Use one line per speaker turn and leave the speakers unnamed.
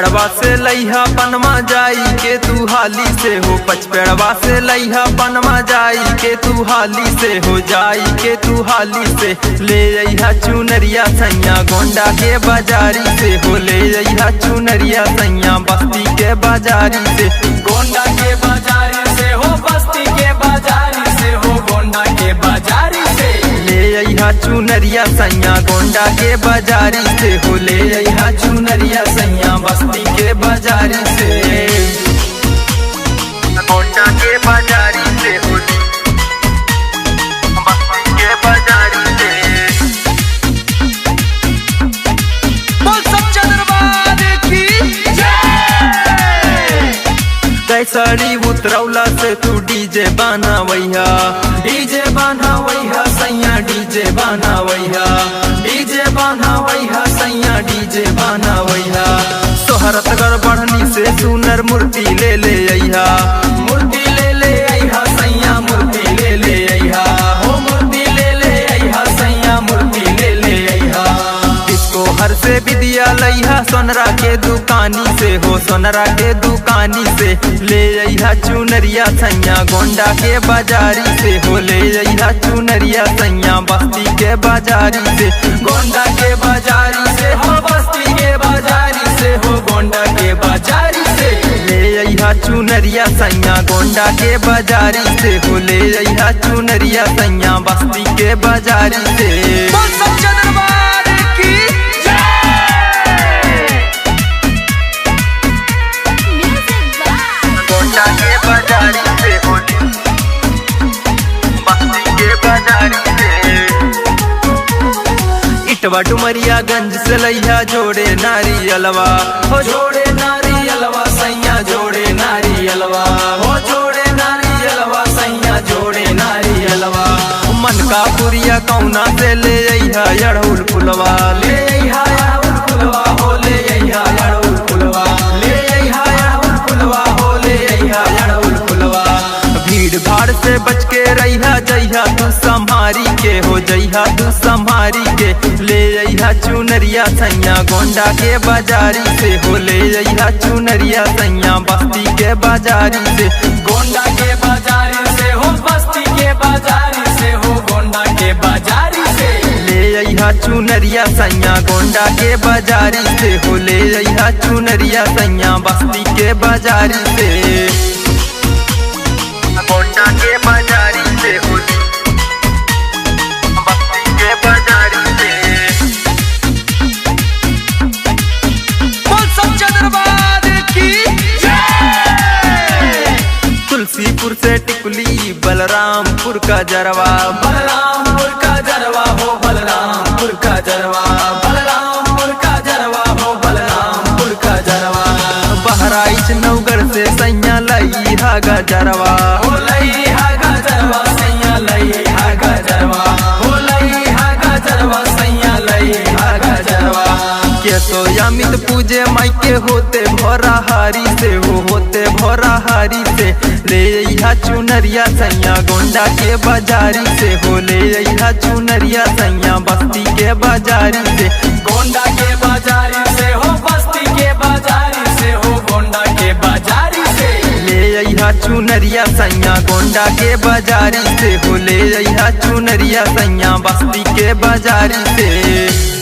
पचपेड़वा से लइहा पनमा जाई के तू हाली से हो, पचपेड़वा से लइहा पनमा जाई के तू हाली से हो, जाई के तू हाली से ले अइहा चुनरिया सैया गोंडा के बाजारी से हो, ले अइहा चुनरिया सैया बस्ती के बाजारी से,
गोंडा के बाजारी से हो, बस्ती के बाजारी से हो, गोंडा के बाजारी से
ले अइहा चुनरिया सैया गोंडा के बाजारी से हो, ले अइहा चुनरिया सैया बस्ती के बाजारी से, गोंडा के बाजारी से हो, बस्ती के बाजारी से।
बोल सच्चा दरबार की जय।
कैसड़ी उतरौला से तू डीजे बनावैया,
डीजे बनावैया सैया डीजे बनावैया, डीजे बनावैया सैया डीजे बनावैया।
सोहरतगढ़ बढ़नी से सुनर मूर्ति ले ले अइहा,
मूर्ति ले ले अइहा सैया मूर्ति ले ले अइहा हो, मूर्ति ले ले अइहा सैया मूर्ति ले ले अइहा।
इसको हर से विद्या लइहा सोनरा के दुकानी से हो, सोनरा के दुकानी से ले अइहा चुनरिया सैया गोंडा के बाजारी से हो, ले अइहा चुनरिया सैया बस्ती के बाजारी से,
गोंडा के बाजारी से हो, बस्ती के बाजारी से हो, गोंडा के बाजारी से
ले अइहा चुनरिया सैया गोंडा के बाजारी से हो, ले अइहा चुनरिया सैया बस्ती के बाजारी से।
बोल सच्चा दरबार की जय।
गोंडा के बाजारी से हो, बस्ती के बाजारी से। इटवा डुमरिया गंज से लइहा जोड़े नारियलवा
हो, जोड़े नारियलवा सैया जोड़े नारियलवा हो, जोड़े नारियलवा सैया जोड़े नारियलवा।
मन का पुरिया कौना से ले अइहा अड़हुल फुलवा,
ले अइहा अड़हुल फुलवा हो, ले अइहा अड़हुल फुलवा, ले अइहा अड़हुल फुलवा हो, ले अइहा अड़हुल फुलवा।
भीड़ भाड़ से बच के रहिहा जइहा तू संभारी के हो, जइहा तू संभारी के ले अइहा चुनरिया सैया गोंडा के बाजारी से हो, ले अइहा चुनरिया सैया बस्ती के बाजारी से,
गोंडा के बाजारी से हो, बस्ती के बाजारी से हो, गोंडा के बाजारी से
ले अइहा चुनरिया सैया गोंडा के बाजारी से हो, ले अइहा चुनरिया सैया बस्ती के बाजारी से, गोंडा के बाजारी से हो, बस्ती के बाजारी से।
बोल सच्चा दरबार की जय।
तुलसीपुर से टिकुली बलरामपुर का जरवा,
बलरामपुर का जरवा हो, बलरामपुर का जरवा, बलरामपुर का जरवा हो, बलरामपुर का जरवा।
बहराइच नवगढ़ से सैया लइहा गजरवा,
हो लइहा गजरवा सैया लइहा गजरवा हो, लइहा गजरवा सैया लइहा गजरवा।
के तो अमित पूजे माई के होते भोरा हारी से हो, होते भोरा हारी से ले अइहा चुनरिया सैया गोंडा के बाजारी से हो, ले अइहा चुनरिया सैया बस्ती के बाजारी से,
गोंडा के बाजारी से हो, बस्ती के बाजारी से हो, गोंडा के बाजारी से
ले अइहा चुनरिया सैया गोंडा के बाजारी से हो, ले अइहा चुनरिया सैया बस्ती के बाजारी से।